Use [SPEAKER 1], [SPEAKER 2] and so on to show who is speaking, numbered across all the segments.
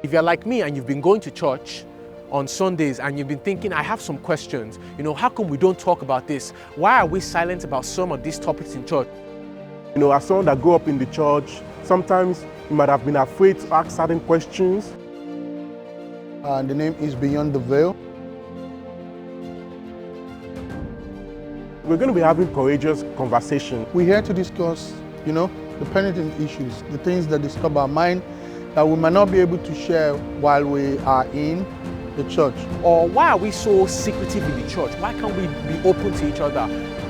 [SPEAKER 1] If you're like me and you've been going to church on Sundays and you've been thinking, I have some questions, how come we don't talk about this? Why are we silent about some of these topics in church?
[SPEAKER 2] As someone that grew up in the church, sometimes you might have been afraid to ask certain questions.
[SPEAKER 3] The name is Beyond the Veil.
[SPEAKER 2] We're going to be having courageous conversation.
[SPEAKER 3] We're here to discuss, the penitent issues, the things that disturb our mind that we might not be able to share while we are in the church.
[SPEAKER 1] Or why are we so secretive in the church? Why can't we be open to each other?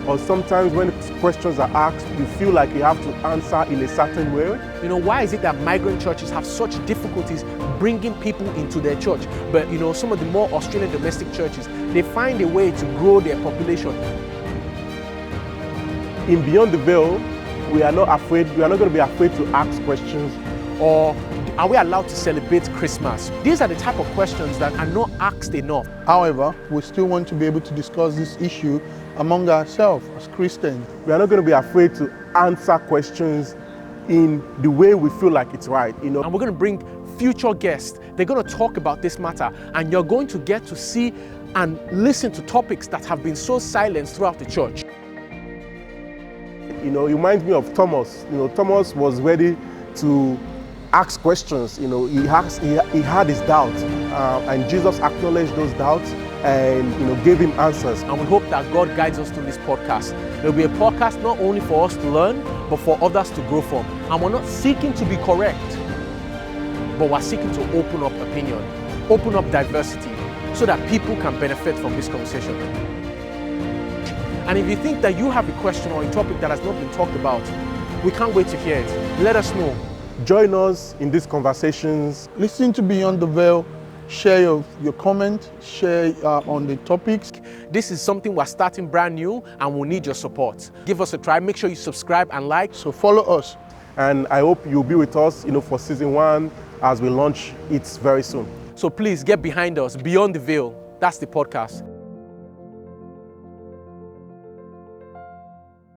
[SPEAKER 2] Or sometimes when questions are asked, you feel like you have to answer in a certain way.
[SPEAKER 1] Why is it that migrant churches have such difficulties bringing people into their church? But, some of the more Australian domestic churches, they find a way to grow their population.
[SPEAKER 2] In Beyond the Veil, we are not going to be afraid to ask questions.
[SPEAKER 1] Or are we allowed to celebrate Christmas? These are the type of questions that are not asked enough.
[SPEAKER 3] However, we still want to be able to discuss this issue among ourselves as Christians.
[SPEAKER 2] We are not going to be afraid to answer questions in the way we feel like it's right.
[SPEAKER 1] And we're going to bring future guests. They're going to talk about this matter, and you're going to get to see and listen to topics that have been so silenced throughout the church.
[SPEAKER 2] It reminds me of Thomas. Thomas was ready to ask questions. He had his doubts, and Jesus acknowledged those doubts and gave him answers.
[SPEAKER 1] And we hope that God guides us through this podcast. There'll be a podcast not only for us to learn, but for others to grow from. And we're not seeking to be correct, but we're seeking to open up opinion, open up diversity, so that people can benefit from this conversation. And if you think that you have a question or a topic that has not been talked about, we can't wait to hear it. Let us know.
[SPEAKER 2] Join us in these conversations.
[SPEAKER 3] Listen to Beyond the Veil. Share your comment, share on the topics.
[SPEAKER 1] This is something we're starting brand new and we'll need your support. Give us a try. Make sure you subscribe and like.
[SPEAKER 3] So follow us.
[SPEAKER 2] And I hope you'll be with us, for season 1 as we launch it very soon.
[SPEAKER 1] So please get behind us. Beyond the Veil. That's the podcast.